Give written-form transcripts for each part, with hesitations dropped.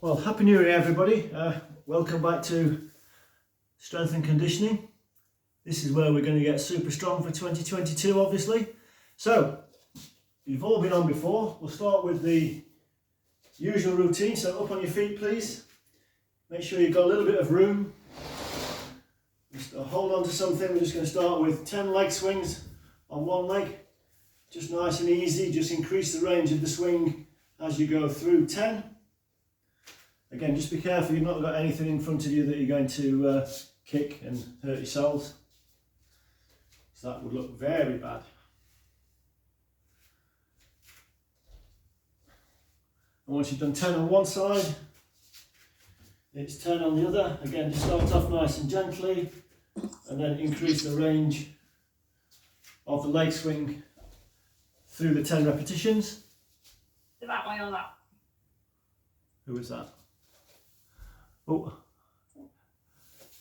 Well, Happy New Year everybody. Welcome back to Strength and Conditioning. This is where we're going to get super strong for 2022 obviously. So, you've all been on before. We'll start with the usual routine. So up on your feet please. Make sure you've got a little bit of room. Just hold on to something. We're just going to start with 10 leg swings on one leg. Just nice and easy. Just increase the range of the swing as you go through 10. Again, just be careful you've not got anything in front of you that you're going to kick and hurt yourselves. So that would look very bad. And once you've done 10 on one side, it's 10 on the other. Again, just start off nice and gently and then increase the range of the leg swing through the 10 repetitions. That way or that? Who is that? Oh.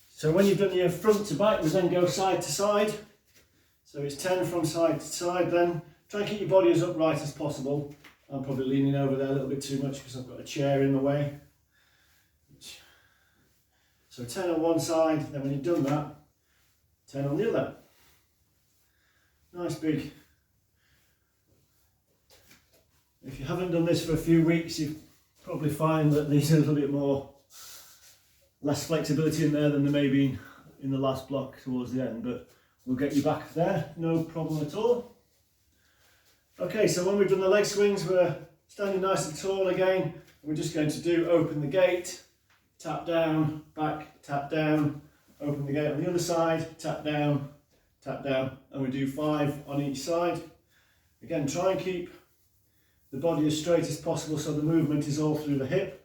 So when you've done your front to back, we then go side to side. So it's 10 from side to side then. Try and keep your body as upright as possible. I'm probably leaning over there a little bit too much because I've got a chair in the way. So 10 on one side, then when you've done that, 10 on the other. Nice big. If you haven't done this for a few weeks, you probably find that there's a little bit less flexibility in there than there may be in the last block towards the end, but we'll get you back there, no problem at all. Okay, so when we've done the leg swings, we're standing nice and tall again. We're just going to do open the gate, tap down, back, tap down, open the gate on the other side, tap down, and we do 5 on each side. Again, try and keep the body as straight as possible so the movement is all through the hip.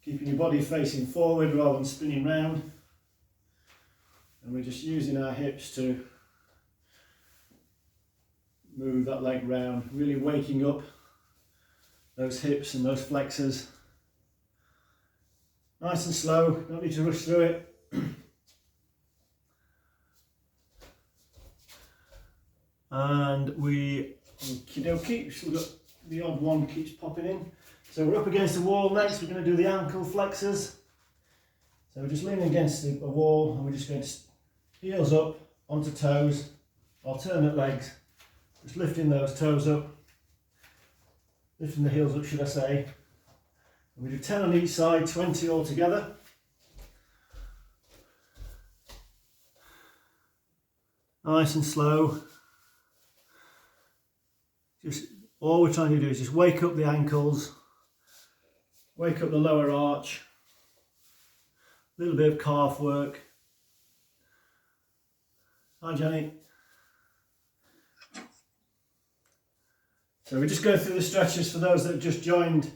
Keeping your body facing forward rather than spinning round. And we're just using our hips to move that leg round, really waking up those hips and those flexors. Nice and slow, don't need to rush through it. And we, okie dokie, so we've got the odd one keeps popping in. So we're up against the wall next, we're going to do the ankle flexors. So we're just leaning against a wall and we're just going to heels up onto toes, alternate legs, just lifting those toes up, lifting the heels up should I say. And we do 10 on each side, 20 all together. Nice and slow. Just all we're trying to do is just wake up the ankles, wake up the lower arch, a little bit of calf work. Hi Jenny. So we just go through the stretches for those that have just joined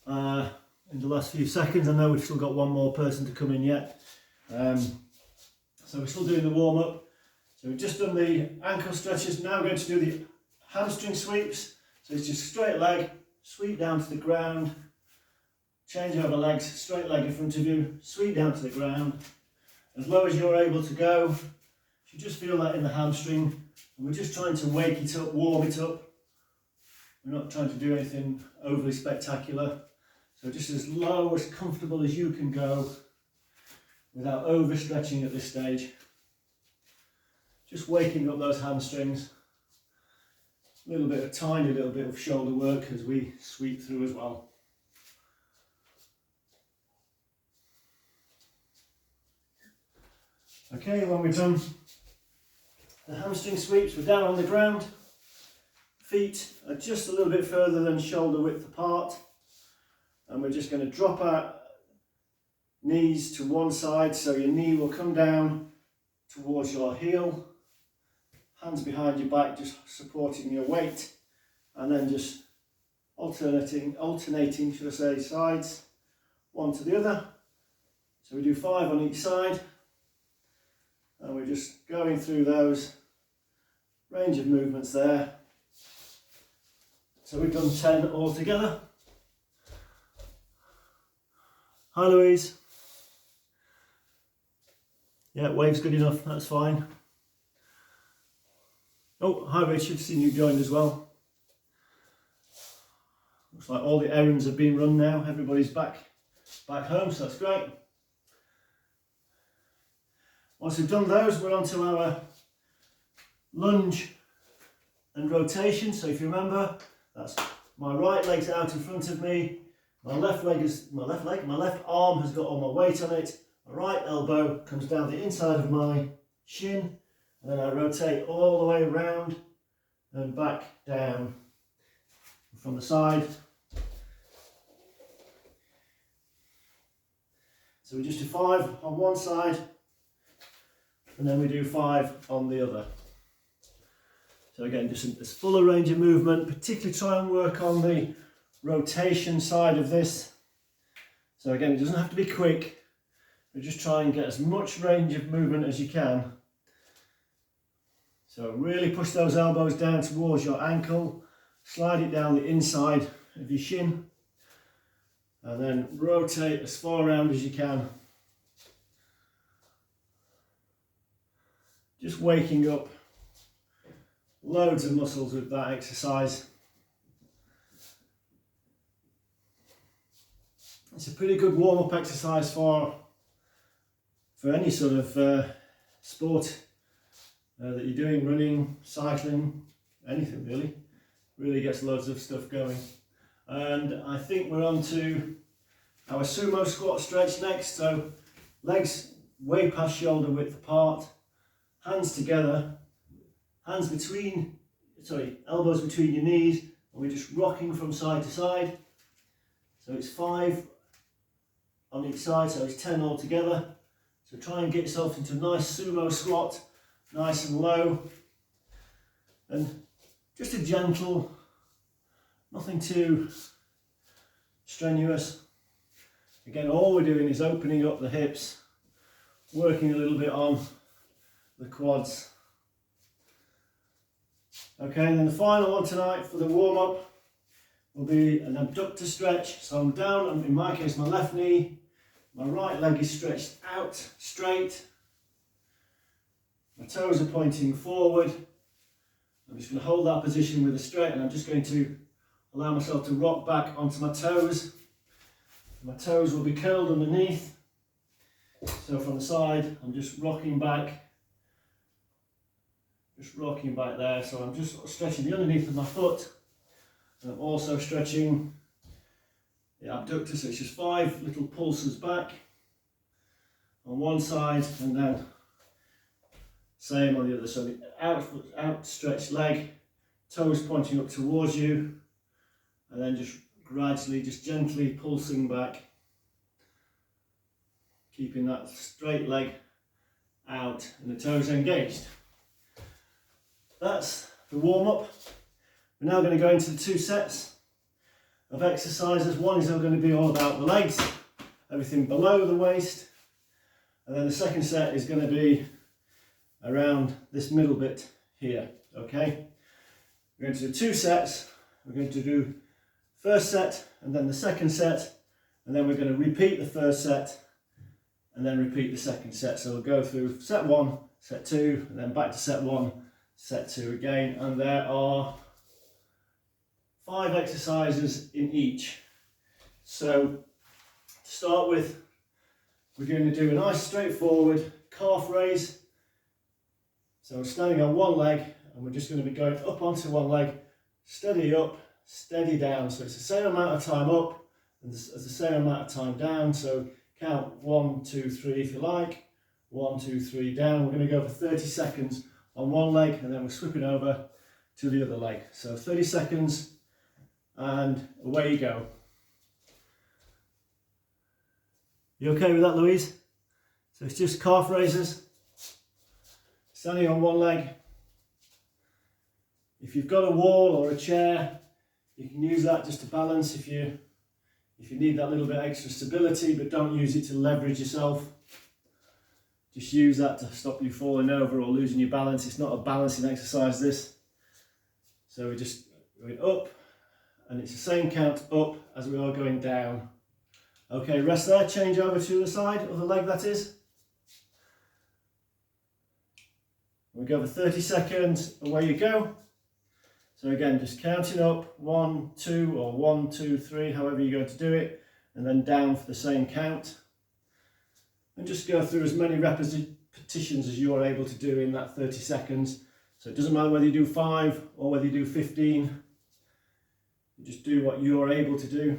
in the last few seconds. I know we've still got one more person to come in yet. So we're still doing the warm up. So we've just done the ankle stretches, now we're going to do the hamstring sweeps. So it's just straight leg, sweep down to the ground, change over legs, straight leg in front of you, sweep down to the ground, as low as you're able to go. You should just feel that in the hamstring, and we're just trying to wake it up, warm it up. We're not trying to do anything overly spectacular. So just as low, as comfortable as you can go without overstretching at this stage. Just waking up those hamstrings. Tiny little bit of shoulder work as we sweep through as well. Okay, when we've done the hamstring sweeps, we're down on the ground. Feet are just a little bit further than shoulder width apart. And we're just going to drop our knees to one side, so your knee will come down towards your heel. Hands behind your back, just supporting your weight, and then just alternating, should I say, sides, one to the other. So we do 5 on each side, and we're just going through those range of movements there. So we've done 10 all together. Hi Louise. Yeah, wave's good enough, that's fine. Oh, hi Richard, seen you joined as well. Looks like all the errands have been run now. Everybody's back home, so that's great. Once we've done those, we're on to our lunge and rotation. So if you remember, that's my right leg's out in front of me. My left arm has got all my weight on it. My right elbow comes down the inside of my shin, and then I rotate all the way around and back down from the side. So we just do 5 on one side, and then we do 5 on the other. So again, just as full a range of movement, particularly try and work on the rotation side of this. So again, it doesn't have to be quick, but just try and get as much range of movement as you can. So really push those elbows down towards your ankle, slide it down the inside of your shin, and then rotate as far around as you can. Just waking up loads of muscles with that exercise. It's a pretty good warm-up exercise for any sort of sport that you're doing, running, cycling, anything really. Really gets loads of stuff going. And I think we're on to our sumo squat stretch next. So legs way past shoulder width apart, hands together, elbows between your knees, and we're just rocking from side to side. So it's 5 on each side, so it's 10 all together. So try and get yourself into a nice sumo squat, nice and low, and just a gentle, nothing too strenuous. Again, all we're doing is opening up the hips, working a little bit on the quads. Okay, and then the final one tonight for the warm-up will be an abductor stretch. So I'm down, in my case, my left knee, my right leg is stretched out straight, my toes are pointing forward. I'm just going to hold that position with a straight, and I'm just going to allow myself to rock back onto my toes. My toes will be curled underneath. So from the side, I'm just rocking back there. So I'm just stretching the underneath of my foot, and I'm also stretching the abductor. So it's just 5 little pulses back on one side, and then same on the other. So the outstretched leg, toes pointing up towards you, and then just gradually, just gently pulsing back, keeping that straight leg out and the toes engaged. That's the warm-up. We're now going to go into the 2 sets of exercises. One is going to be all about the legs, everything below the waist, and then the second set is going to be around this middle bit here. Okay, we're going to do 2 sets. We're going to do first set and then the second set, and then we're going to repeat the first set and then repeat the second set. So we'll go through set 1, set 2, and then back to set 1, set 2 again, and there are 5 exercises in each. So to start with, we're going to do a nice straightforward calf raise. So we're standing on one leg, and we're just going to be going up onto one leg, steady up, steady down. So it's the same amount of time up as the same amount of time down. So count 1, 2, 3 if you like. 1, 2, 3 down. We're going to go for 30 seconds on one leg, and then we're slipping over to the other leg. So 30 seconds, and away you go. You okay with that, Louise? So it's just calf raises, standing on one leg. If you've got a wall or a chair, you can use that just to balance if you need that little bit extra stability, but don't use it to leverage yourself. Just use that to stop you falling over or losing your balance. It's not a balancing exercise, this. So we're just going up, and it's the same count up as we are going down. Okay, rest there, change over to the side of the leg, that is. We go for 30 seconds, away you go. So again, just counting up 1, 2, or 1, 2, 3, however you're going to do it, and then down for the same count. And just go through as many repetitions as you're able to do in that 30 seconds. So it doesn't matter whether you do 5 or whether you do 15. You just do what you're able to do.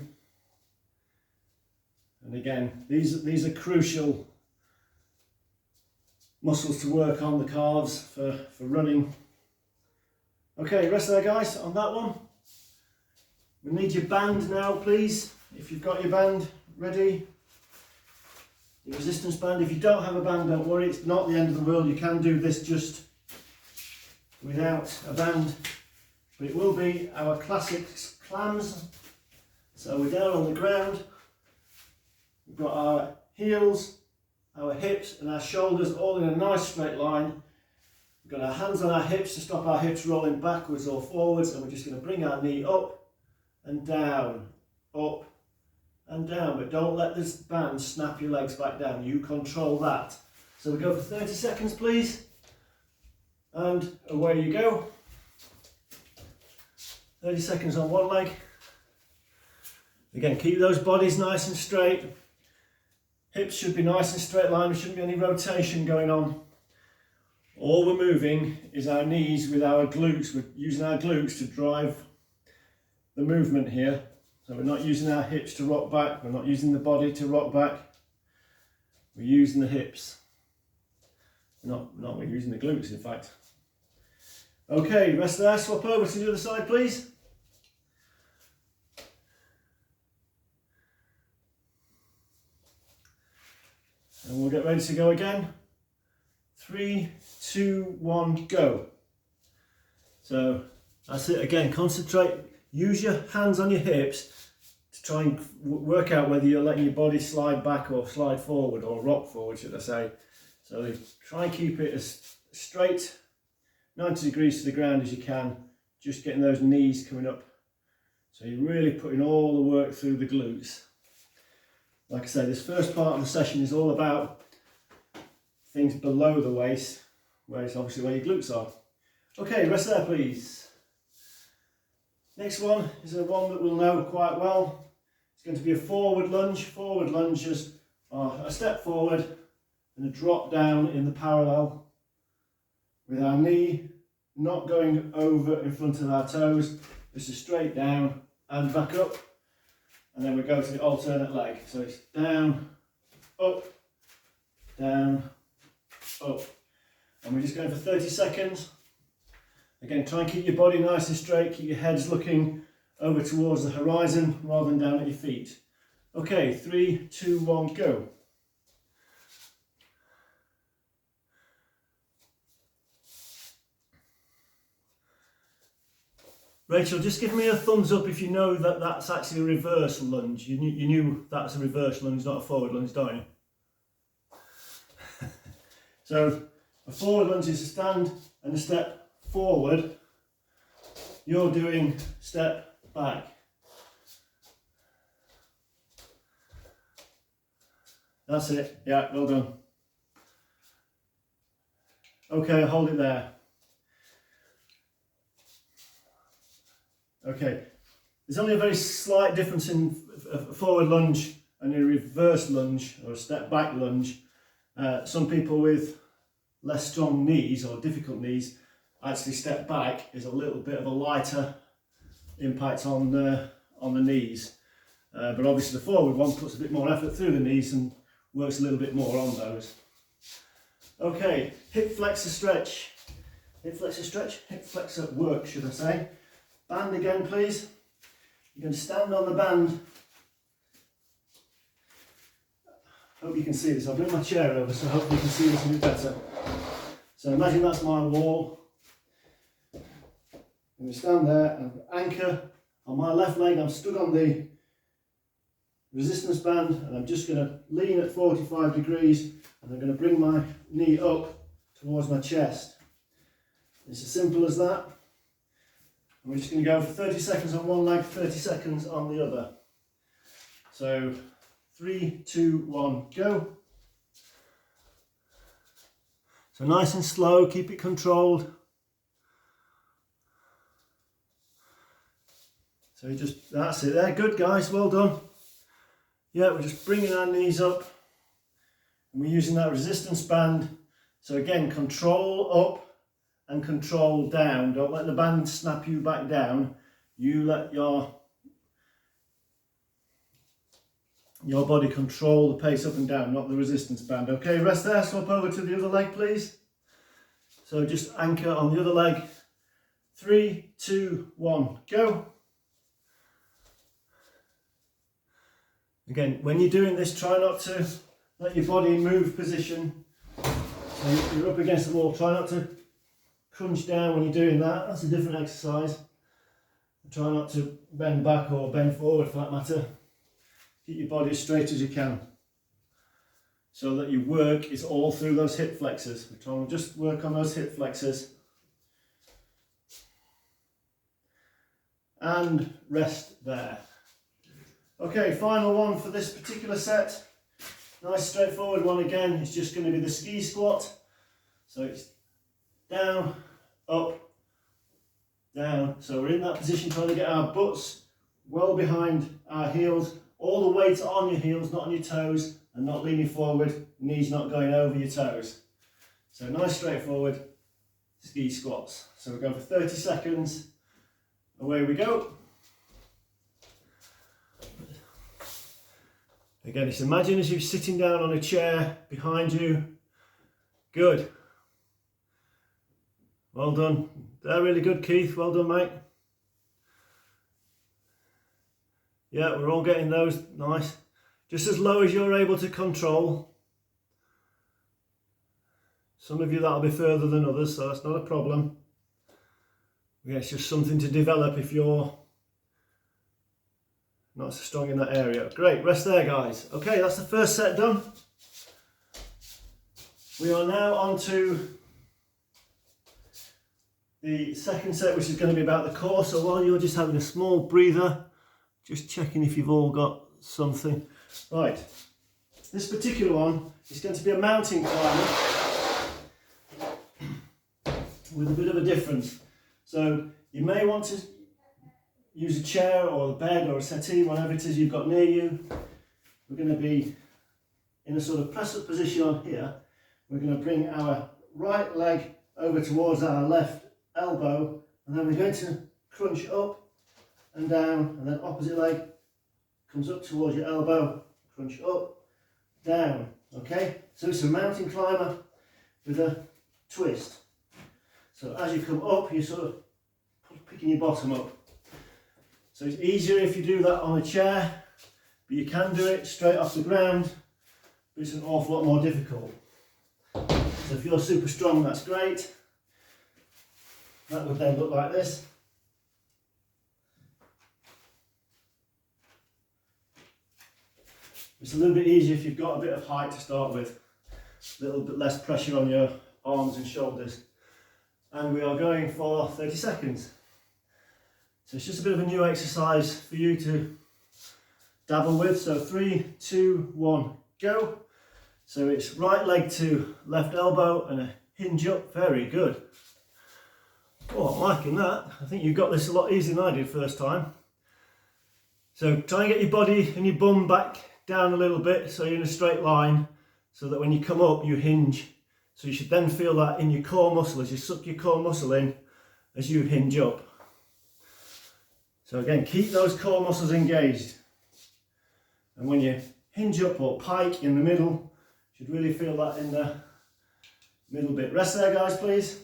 And again, these are crucial muscles to work on, the calves, for running. Okay, rest there guys on that one. We need your band now, please. If you've got your band ready, your resistance band. If you don't have a band, don't worry, it's not the end of the world. You can do this just without a band, but it will be our classic clams. So we're down on the ground. We've got our heels, our hips and our shoulders all in a nice straight line. We've got our hands on our hips to stop our hips rolling backwards or forwards, and we're just going to bring our knee up and down, up and down, but don't let this band snap your legs back down. You control that. So we go for 30 seconds, please, and away you go. 30 seconds on one leg. Again, keep those bodies nice and straight. Hips should be nice and straight line. There shouldn't be any rotation going on. All we're moving is our knees with our glutes. We're using our glutes to drive the movement here. So we're not using our hips to rock back. We're not using the body to rock back. We're using the hips. We're using the glutes, in fact. Okay, rest there. Swap over to the other side, please. And we'll get ready to go again. 3, 2, 1, go. So that's it again. Concentrate. Use your hands on your hips to try and work out whether you're letting your body slide back or slide forward, or rock forward, should I say. So try and keep it as straight, 90 degrees to the ground as you can. Just getting those knees coming up. So you're really putting all the work through the glutes. Like I say, this first part of the session is all about things below the waist, where it's obviously where your glutes are. Okay, rest there please. Next one is a one that we'll know quite well. It's going to be a forward lunge. Forward lunges are a step forward and a drop down in the parallel, with our knee not going over in front of our toes, just a straight down and back up. And then we go to the alternate leg. So it's down, up, down, up. And we're just going for 30 seconds. Again, try and keep your body nice and straight. Keep your heads looking over towards the horizon rather than down at your feet. Okay, 3, 2, 1, go. Rachel, just give me a thumbs up if you know that that's actually a reverse lunge. You knew that's a reverse lunge, not a forward lunge, don't you? So a forward lunge is a stand and a step forward. You're doing step back. That's it. Yeah, well done. Okay, hold it there. Okay, there's only a very slight difference in a forward lunge and a reverse lunge or a step back lunge. Some people with less strong knees or difficult knees actually step back is a little bit of a lighter impact on the knees. But obviously the forward one puts a bit more effort through the knees and works a little bit more on those. Okay, hip flexor stretch. Hip flexor stretch, hip flexor work should I say. Band again please. You're going to stand on the band. Hope you can see this. I'll bring my chair over so hopefully you can see this a bit better. So imagine that's my wall. I'm going to stand there and anchor on my left leg. I'm stood on the resistance band and I'm just going to lean at 45 degrees and I'm going to bring my knee up towards my chest. It's as simple as that. And we're just going to go for 30 seconds on one leg, 30 seconds on the other. So 3, 2, 1, go. So nice and slow, keep it controlled. So you just, that's it there. Good guys, well done. Yeah, we're just bringing our knees up and we're using that resistance band. So again, control up and control down. Don't let the band snap you back down. You let your body control the pace up and down, not the resistance band. Okay, rest there, swap over to the other leg, please. So just anchor on the other leg. 3, 2, 1, go. Again, when you're doing this, try not to let your body move position. So you're up against the wall, try not to crunch down when you're doing that. That's a different exercise. Try not to bend back or bend forward for that matter. Keep your body as straight as you can, so that your work is all through those hip flexors. We're trying to just work on those hip flexors. And rest there. Okay, final one for this particular set. Nice straightforward one again. It's just going to be the ski squat. So it's down, up, down. So we're in that position trying to get our butts well behind our heels. All the weight on your heels, not on your toes, and not leaning forward, knees not going over your toes. So nice straightforward ski squats. So we're going for 30 seconds. Away we go. Again, just imagine as you're sitting down on a chair behind you. Good. Well done. They're really good, Keith. Well done, mate. Yeah, we're all getting those. Nice. Just as low as you're able to control. Some of you that'll be further than others, so that's not a problem. Yeah, it's just something to develop if you're not so strong in that area. Great, rest there, guys. Okay, that's the first set done. We are now on to the second set, which is going to be about the core. So while you're just having a small breather, just checking if you've all got something. Right, this particular one is going to be a mountain climber with a bit of a difference. So you may want to use a chair or a bed or a settee, whatever it is you've got near you. We're going to be in a sort of press up position on here. We're going to bring our right leg over towards our left elbow, and then we're going to crunch up and down, and then opposite leg comes up towards your elbow, crunch up, down. Okay, so it's a mountain climber with a twist. So as you come up, you're sort of picking your bottom up. So it's easier if you do that on a chair, but you can do it straight off the ground, but it's an awful lot more difficult. So if you're super strong, that's great. That would then look like this. It's a little bit easier if you've got a bit of height to start with, a little bit less pressure on your arms and shoulders. And we are going for 30 seconds. So it's just a bit of a new exercise for you to dabble with. So 3, 2, 1, go. So it's right leg to left elbow and a hinge up. Very good. Oh, I'm liking that. I think you got this a lot easier than I did first time. So try and get your body and your bum back down a little bit so you're in a straight line, so that when you come up you hinge. So you should then feel that in your core muscle as you suck your core muscle in as you hinge up. So again, keep those core muscles engaged. And when you hinge up or pike in the middle, you should really feel that in the middle bit. Rest there, guys, please.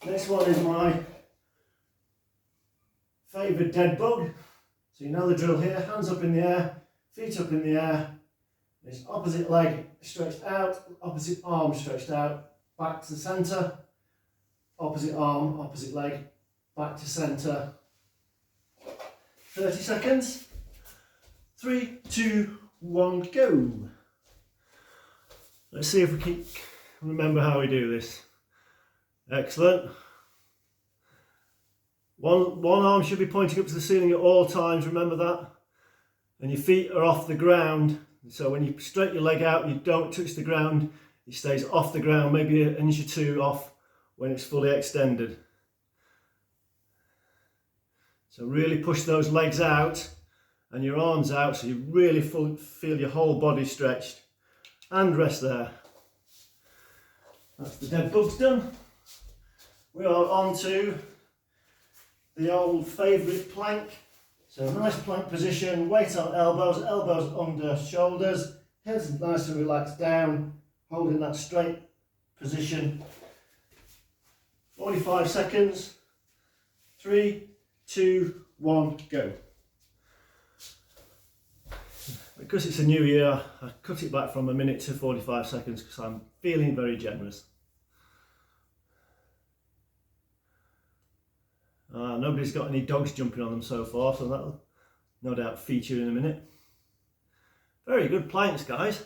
Next one is my favourite dead bug. So you know the drill here, hands up in the air, feet up in the air. This opposite leg stretched out, opposite arm stretched out, back to the centre, opposite arm, opposite leg, back to centre. 30 seconds. 3, 2, 1, go. Let's see if we can remember how we do this. Excellent. One arm should be pointing up to the ceiling at all times, remember that. And your feet are off the ground. So when you straight your leg out, you don't touch the ground. It stays off the ground, maybe an inch or two off when it's fully extended. So really push those legs out and your arms out so you really feel your whole body stretched. And rest there. That's the dead bugs done. We are on to the old favourite plank. So nice plank position, weight on elbows, elbows under shoulders, head's nice and relaxed down, holding that straight position. 45 seconds. 3, 2, 1, go. Because it's a new year, I cut it back from a minute to 45 seconds because I'm feeling very generous. Nobody's got any dogs jumping on them so far, so that'll no doubt feature in a minute. Very good planks, guys.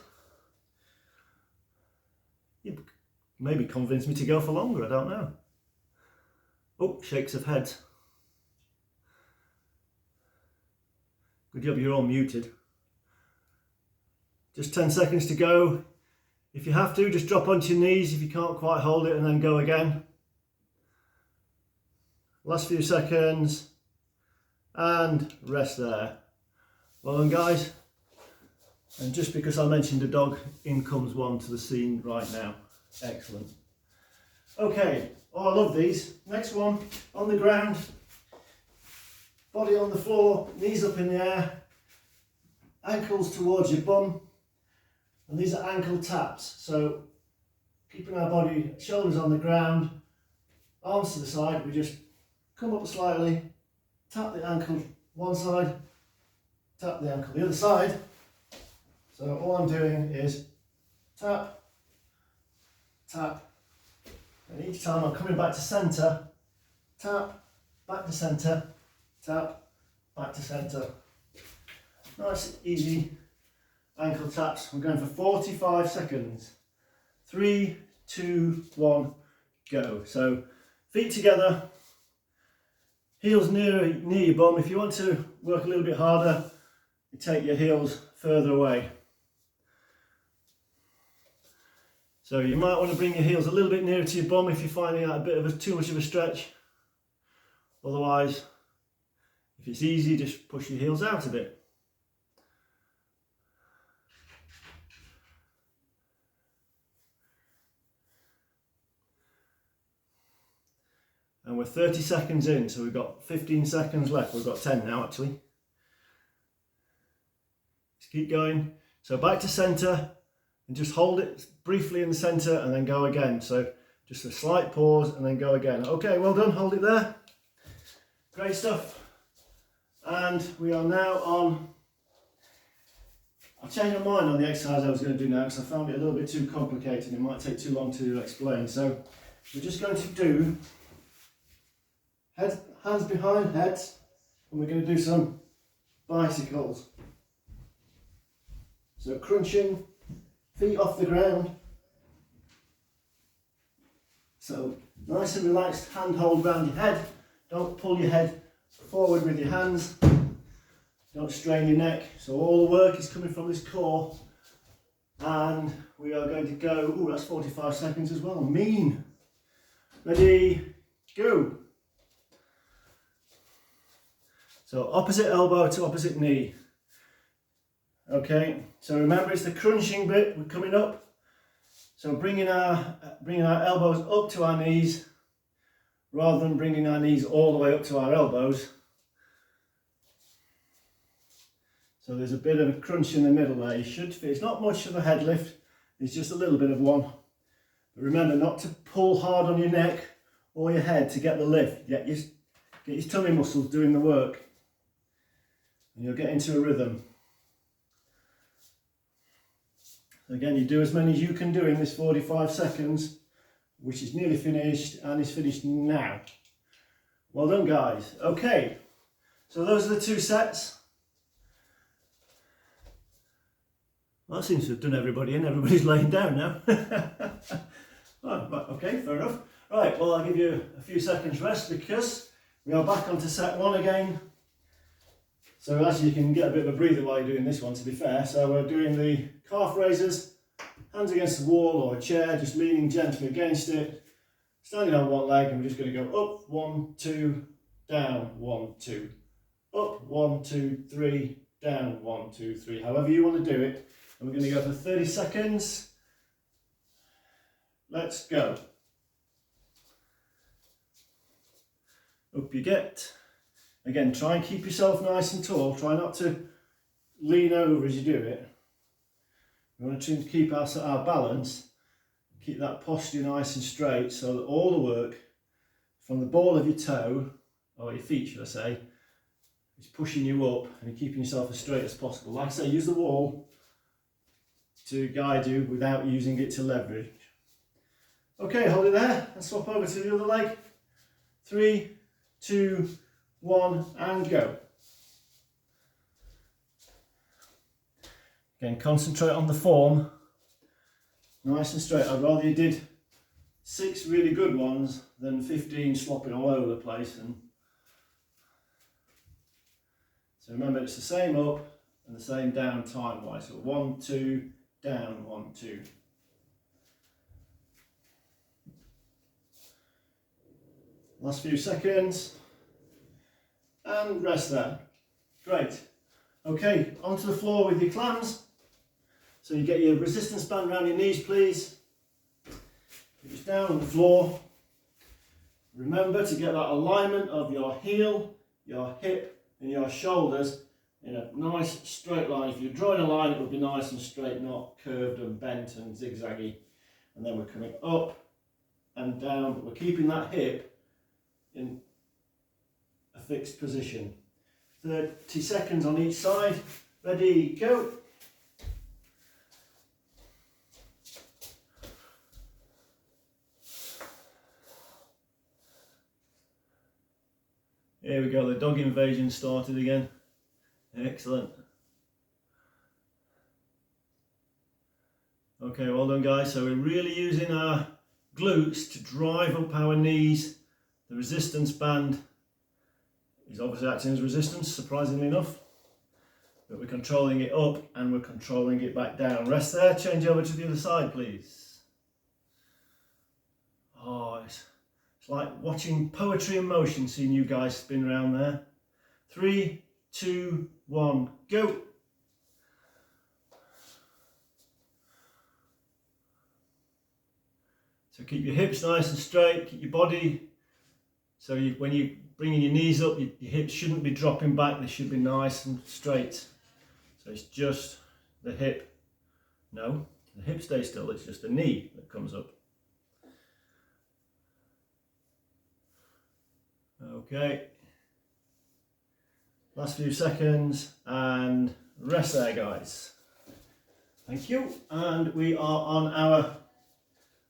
You maybe convinced me to go for longer, I don't know. Oh, shakes of heads. Good job you're all muted. Just 10 seconds to go. If you have to, just drop onto your knees if you can't quite hold it and then go again. Last few seconds. And rest there. Well done, guys. And just because I mentioned a dog, in comes one to the scene right now. Excellent. Okay, oh, I love these. Next one, on the ground. Body on the floor, knees up in the air. Ankles towards your bum. And these are ankle taps. So keeping our body, shoulders on the ground, arms to the side, we just come up slightly, tap the ankle one side, tap the ankle the other side. So all I'm doing is tap, tap, and each time I'm coming back to centre, tap, back to centre, tap, back to centre. Nice, easy ankle taps. We're going for 45 seconds. 3, 2, 1, go. So feet together, heels near your bum. If you want to work a little bit harder, you take your heels further away. So you might want to bring your heels a little bit nearer to your bum if you're finding that a bit of too much of a stretch. Otherwise, if it's easy, just push your heels out a bit. And we're 30 seconds in, so we've got 15 seconds left. We've got 10 now, actually. Just keep going. So back to centre, and just hold it briefly in the centre and then go again. So just a slight pause and then go again. Okay, well done, hold it there. Great stuff. And we are now on, I've changed my mind on the exercise I was going to do now because I found it a little bit too complicated. It might take too long to explain. So we're just going to do hands behind heads, and we're going to do some bicycles. So crunching, feet off the ground. So nice and relaxed, hand hold around your head. Don't pull your head forward with your hands. Don't strain your neck. So all the work is coming from this core. And we are going to go, oh, that's 45 seconds as well. Mean. Ready, go. So opposite elbow to opposite knee. Okay, so remember it's the crunching bit, we're coming up. So bringing our elbows up to our knees rather than bringing our knees all the way up to our elbows. So there's a bit of a crunch in the middle there. You should feel, it's not much of a head lift, it's just a little bit of one. But remember not to pull hard on your neck or your head to get the lift. Get your tummy muscles doing the work. And you'll get into a rhythm. Again, you do as many as you can do in this 45 seconds, which is nearly finished and is finished now. Well done, guys. Okay, so those are the 2 sets. Well, that seems to have done everybody in. Everybody's laying down now. Oh, right, okay, fair enough. Right, well, I'll give you a few seconds rest because we are back onto set 1 again. So actually you can get a bit of a breather while you're doing this one, to be fair. So we're doing the calf raises, hands against the wall or a chair, just leaning gently against it, standing on one leg, and we're just going to go up, 1, 2, down, 1, 2. up, 1, 2, 3, down, 1, 2, 3, however you want to do it. And we're going to go for 30 seconds. Let's go. Up you get. Again, try and keep yourself nice and tall. Try not to lean over as you do it. We want to keep our balance, keep that posture nice and straight so that all the work from the ball of your toe, or your feet should I say, is pushing you up and you're keeping yourself as straight as possible. Like I say, use the wall to guide you without using it to leverage. Okay, hold it there and swap over to the other leg. 3, 2, 1 and go. Again, concentrate on the form, nice and straight. I'd rather you did 6 really good ones than 15 slopping all over the place. And so remember, it's the same up and the same down time wise. So 1, 2, down, 1, 2. Last few seconds and rest there. Great. Okay, onto the floor with your clams. So you get your resistance band around your knees, please. Just down on the floor. Remember to get that alignment of your heel, your hip and your shoulders in a nice straight line. If you're drawing a line, it would be nice and straight, not curved and bent and zigzaggy. And then we're coming up and down, but we're keeping that hip in a fixed position. 30 seconds on each side. Ready, go. Here we go, the dog invasion started again. Excellent. Okay, well done guys. So we're really using our glutes to drive up our knees. The resistance band is obviously acting as resistance, surprisingly enough. But we're controlling it up and we're controlling it back down. Rest there, change over to the other side, please. Oh, it's like watching poetry in motion, seeing you guys spin around there. 3, 2, 1, go. So keep your hips nice and straight, keep your body, so when you're bringing your knees up, your hips shouldn't be dropping back, they should be nice and straight. So it's just the hip, no, the hip stays still, it's just the knee that comes up. Okay, last few seconds and rest there guys. Thank you. And we are on our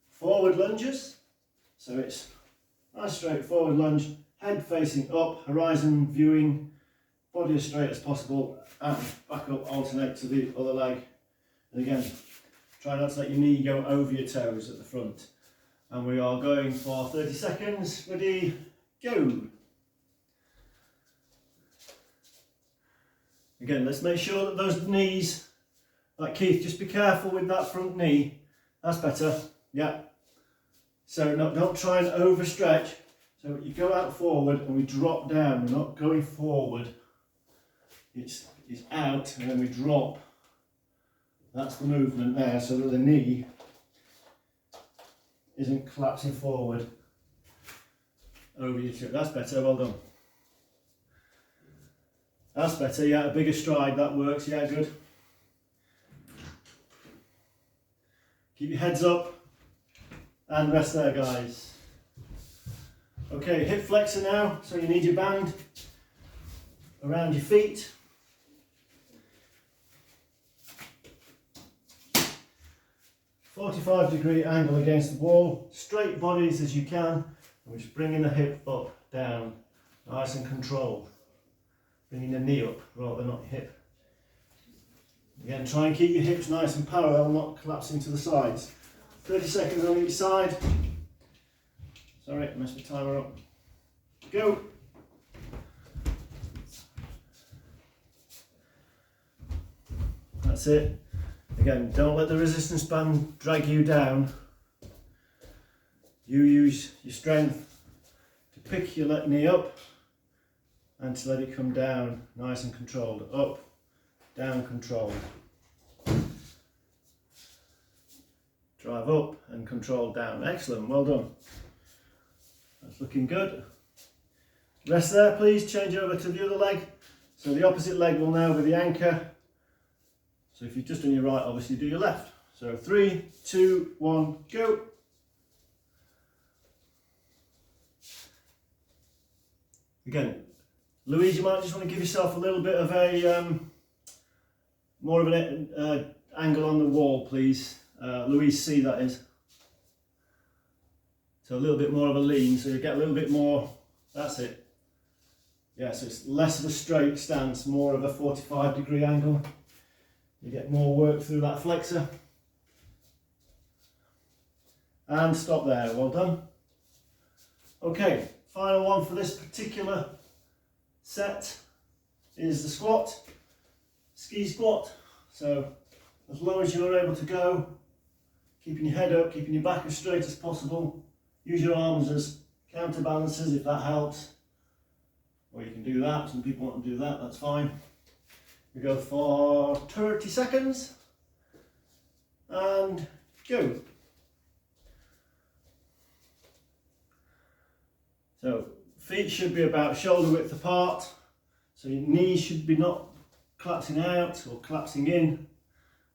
forward lunges. So it's nice straight forward lunge, head facing up, horizon viewing, body as straight as possible, and back up, alternate to the other leg. And again, try not to let your knee go over your toes at the front. And we are going for 30 seconds. Ready, go. Again, let's make sure that those knees, like Keith, just be careful with that front knee. That's better, yeah. So no, don't try and overstretch. So you go out forward and we drop down. We're not going forward. It's out and then we drop. That's the movement there, so that the knee isn't collapsing forward over your chest. That's better, well done. That's better, yeah, a bigger stride, that works, yeah, good. Keep your heads up and rest there, guys. Okay, hip flexor now, so you need your band around your feet. "45-degree angle against the wall, straight bodies as you can, and we're just bringing the hip up, down, nice and controlled. Bringing the knee up rather than not your hip. Again, try and keep your hips nice and parallel, not collapsing to the sides. 30 seconds on each side. Sorry, I messed my timer up. Go. That's it. Again, don't let the resistance band drag you down. You use your strength to pick your left knee up and to let it come down nice and controlled. Up, down, controlled. Drive up and control down. Excellent, well done. That's looking good. Rest there please, change over to the other leg. So the opposite leg will now be the anchor. So if you've just done your right, obviously do your left. So 3, 2, 1, go. Again, Louise, you might just want to give yourself a little bit of a, more of an angle on the wall please. Louise C that is. So a little bit more of a lean, so you get a little bit more, that's it. Yeah, so it's less of a straight stance, more of a 45-degree angle. You get more work through that flexor. And stop there, well done. Okay, final one for this particular set is the squat, ski squat. So as low as you're able to go, keeping your head up, keeping your back as straight as possible. Use your arms as counterbalances if that helps. Or you can do that, some people want to do that, that's fine. We go for 30 seconds and go. So feet should be about shoulder width apart, so your knees should be not collapsing out or collapsing in,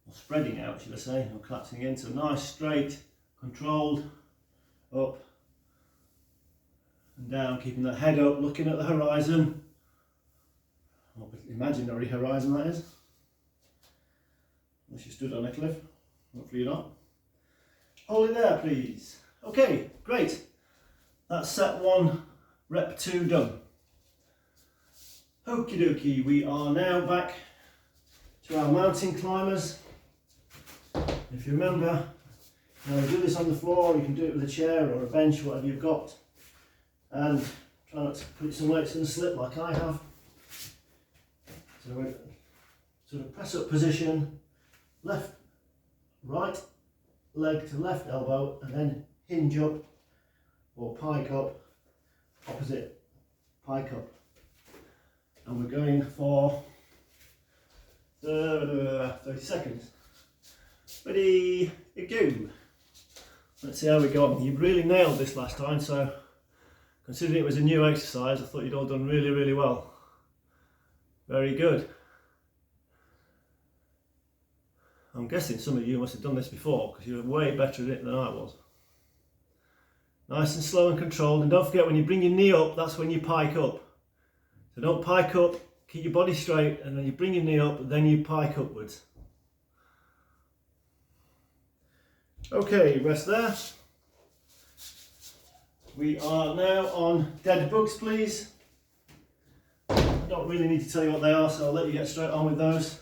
or spreading out should I say, or collapsing in. So nice, straight, controlled, up and down, keeping the head up, looking at the horizon, or imaginary horizon that is, unless you stood on a cliff, hopefully you're not. Hold it there please. Okay, great. That's set 1, rep 2 done. Okie dokie, we are now back to our mountain climbers. If you remember, now we do this on the floor, you can do it with a chair or a bench, whatever you've got. And try not to put some weights in the slip like I have. So we're sort of press up position, left, right leg to left elbow, and then hinge up or pike up, opposite pike up. And we're going for 30 seconds. Ready, go. Let's see how we go on. You really nailed this last time, so considering it was a new exercise, I thought you'd all done really, really well. Very good. I'm guessing some of you must have done this before because you're way better at it than I was. Nice and slow and controlled, and don't forget when you bring your knee up, that's when you pike up. So don't pike up, keep your body straight, and then you bring your knee up, then you pike upwards. Okay, rest there. We are now on dead bugs please. I don't really need to tell you what they are, so I'll let you get straight on with those.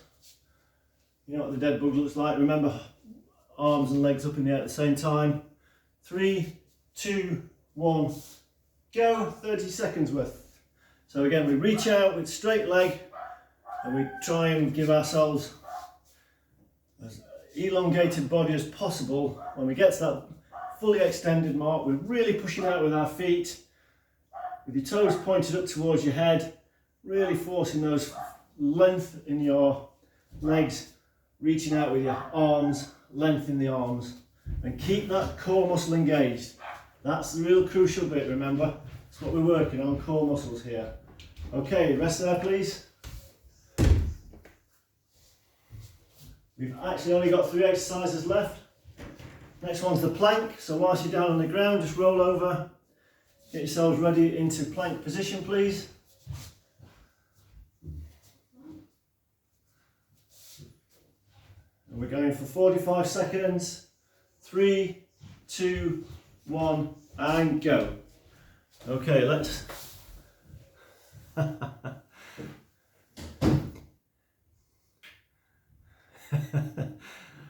You know what the dead bug looks like. Remember, arms and legs up in the air at the same time. 3, 2, 1, go. 30 seconds worth. So again, we reach out with straight leg and we try and give ourselves as elongated body as possible. When we get to that fully extended mark, we're really pushing out with our feet, with your toes pointed up towards your head, really forcing those length in your legs, reaching out with your arms, length in the arms, and keep that core muscle engaged. That's the real crucial bit, remember. That's what we're working on, core muscles here. Okay, rest there please. We've actually only got 3 exercises left. Next one's the plank, so whilst you're down on the ground, just roll over, get yourselves ready into plank position please. And we're going for 45 seconds. 3, 2, 1, and go. Okay, let's...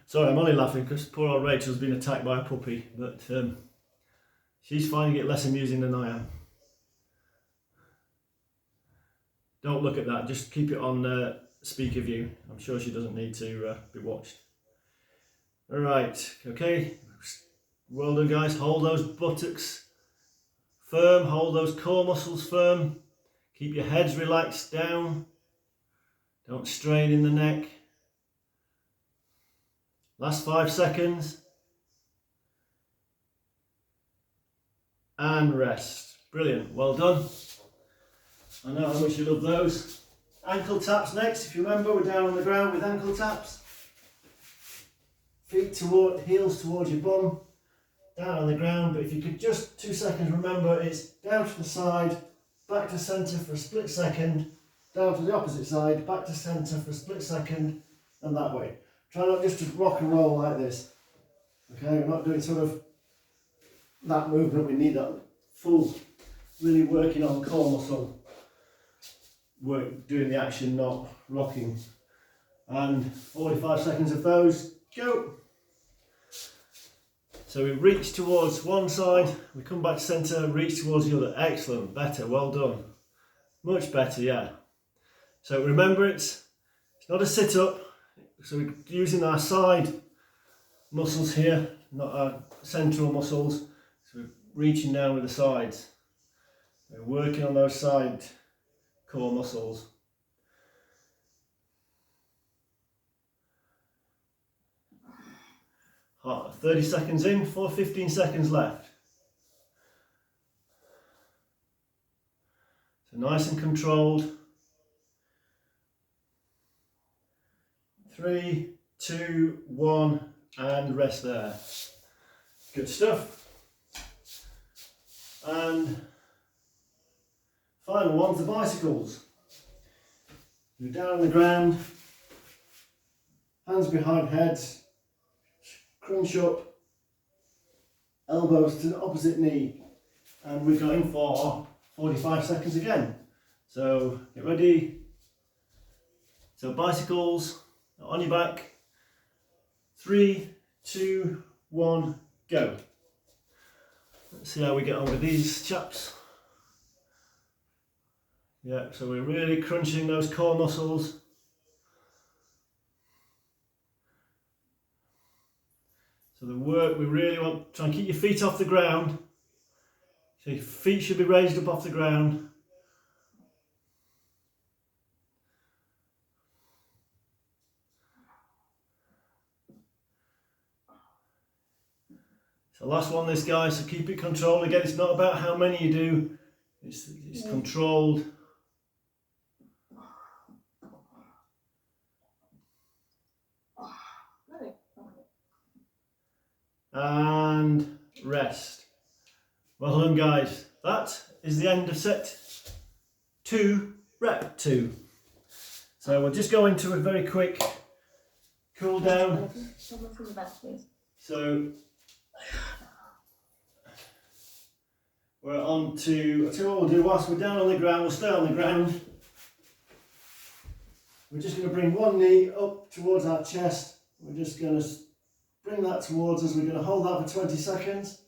Sorry, I'm only laughing because poor old Rachel's been attacked by a puppy, but she's finding it less amusing than I am. Don't look at that, just keep it on speaker view. I'm sure she doesn't need to be watched. Alright, okay, well done guys. Hold those buttocks firm, hold those core muscles firm, Keep your heads relaxed down. Don't strain in the neck. Last 5 seconds. And rest. Brilliant, well done. I know how much you love those. Ankle taps next. If you remember, we're down on the ground with ankle taps. Feet toward, heels towards your bum. Down on the ground, but if you could just 2 seconds remember, it's down to the side, back to centre for a split second, down to the opposite side, back to centre for a split second, and that way. Try not just to rock and roll like this. Okay, we're not doing sort of that movement, we need that full, really working on core muscle work, doing the action, not rocking. And 45 seconds of those, go. So we reach towards one side, we come back to centre, reach towards the other. Excellent, better, well done. Much better, yeah. So remember, it's not a sit-up, so we're using our side muscles here, not our central muscles. So we're reaching down with the sides. We're working on those side core muscles. Oh, 30 seconds in, 15 seconds left. So nice and controlled. 3, 2, 1, and rest there. Good stuff. And final one's the bicycles. You're down on the ground, hands behind heads, crunch up, elbows to the opposite knee, and we're going for 45 seconds again. So get ready. So bicycles on your back. 3, 2, 1, go. Let's see how we get on with these chaps. Yeah, so we're really crunching those core muscles. So the work, we really want to try and keep your feet off the ground. So your feet should be raised up off the ground. So last one this guy, so keep it controlled. Again, it's not about how many you do, it's controlled. And rest. Well done guys. That is the end of set 2, rep 2. So we'll just go into a very quick cool down. So we're on to, I'll tell you what we'll do whilst we're down on the ground, we'll stay on the ground. We're just going to bring one knee up towards our chest. We're just going to bring that towards us. We're going to hold that for 20 seconds.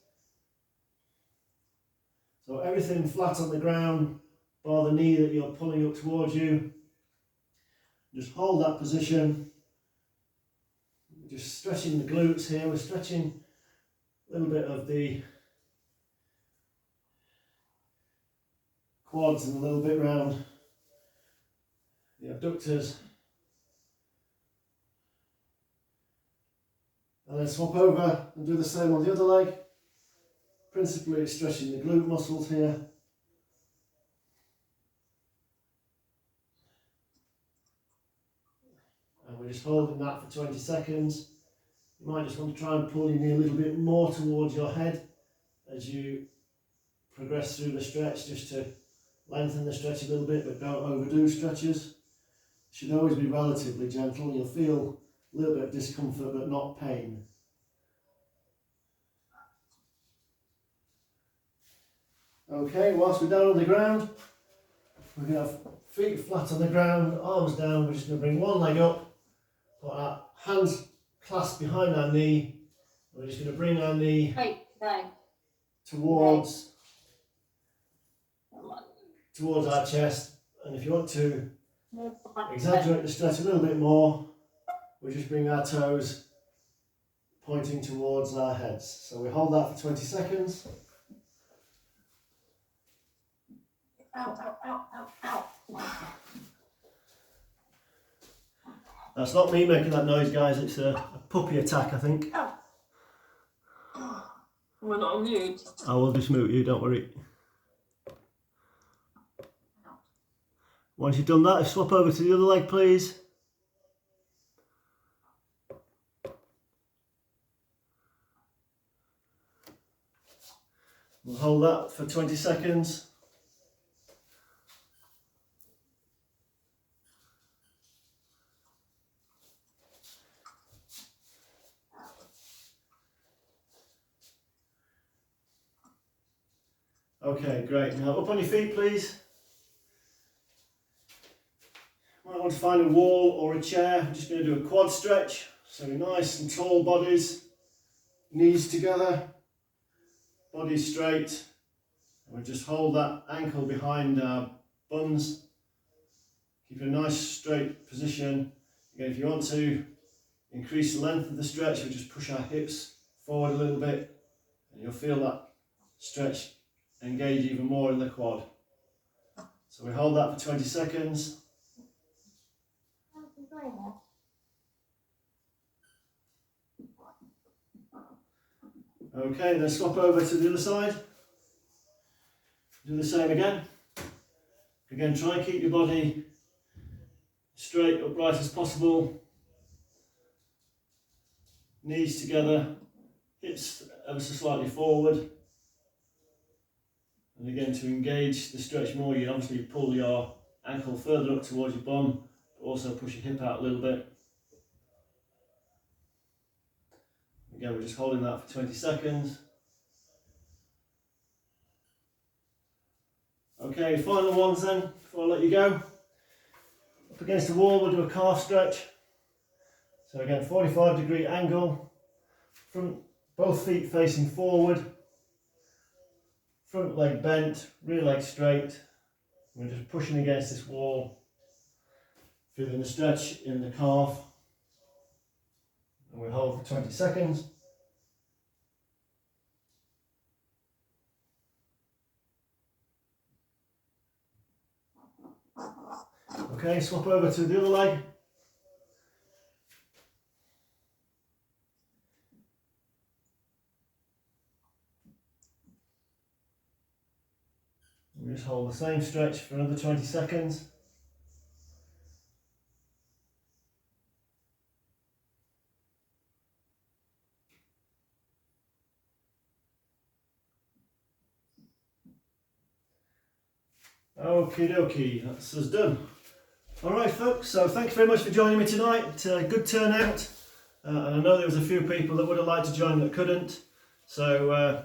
So everything flat on the ground, bar the knee that you're pulling up towards you. Just hold that position. We're just stretching the glutes here. We're stretching a little bit of the quads and a little bit round the abductors. And then swap over and do the same on the other leg. Principally stretching the glute muscles here. And we're just holding that for 20 seconds. You might just want to try and pull your knee a little bit more towards your head as you progress through the stretch, just to lengthen the stretch a little bit, but don't overdo stretches. Should always be relatively gentle. You'll feel a little bit of discomfort, but not pain. Okay, whilst we're down on the ground, we're going to have feet flat on the ground, arms down. We're just going to bring one leg up, put our hands clasped behind our knee. We're just going to bring our knee towards our chest. And if you want to exaggerate the stretch a little bit more, we just bring our toes pointing towards our heads. So we hold that for 20 seconds. That's not me making that noise, guys. It's a puppy attack, I think. We're not on mute. I will just mute you, don't worry. Once you've done that, swap over to the other leg, please. We'll hold that for 20 seconds. Okay, great. Now up on your feet, please. Might want to find a wall or a chair. I'm just going to do a quad stretch. So nice and tall bodies, knees together, body straight. And we'll just hold that ankle behind our buns. Keep a nice straight position. Again, if you want to increase the length of the stretch, we'll just push our hips forward a little bit, and you'll feel that stretch engage even more in the quad. So we hold that for 20 seconds. Okay, then swap over to the other side. Do the same again. Again, try and keep your body straight, upright as possible. Knees together, hips ever so slightly forward. And again, to engage the stretch more, you obviously pull your ankle further up towards your bum, but also push your hip out a little bit. Again, we're just holding that for 20 seconds. Okay, final ones then, before I let you go. Up against the wall, we'll do a calf stretch. So again, 45-degree angle, front, both feet facing forward, front leg bent, rear leg straight. We're just pushing against this wall, feeling the stretch in the calf. And we hold for 20 seconds. Okay, swap over to the other leg. We just hold the same stretch for another 20 seconds. Okie dokie, that's us done. Alright folks, so thank you very much for joining me tonight. Good turnout. And I know there was a few people that would have liked to join that couldn't. So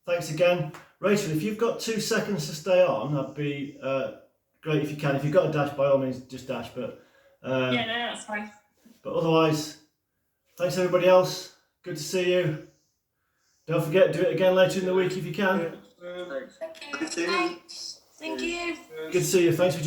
thanks again. Rachel, if you've got 2 seconds to stay on, that'd be great if you can. If you've got a dash, by all means, just dash. But Yeah, no, that's fine. But otherwise, thanks everybody else. Good to see you. Don't forget, do it again later in the week if you can. Thank you. Thanks. Thank you. Good to see you. Thanks for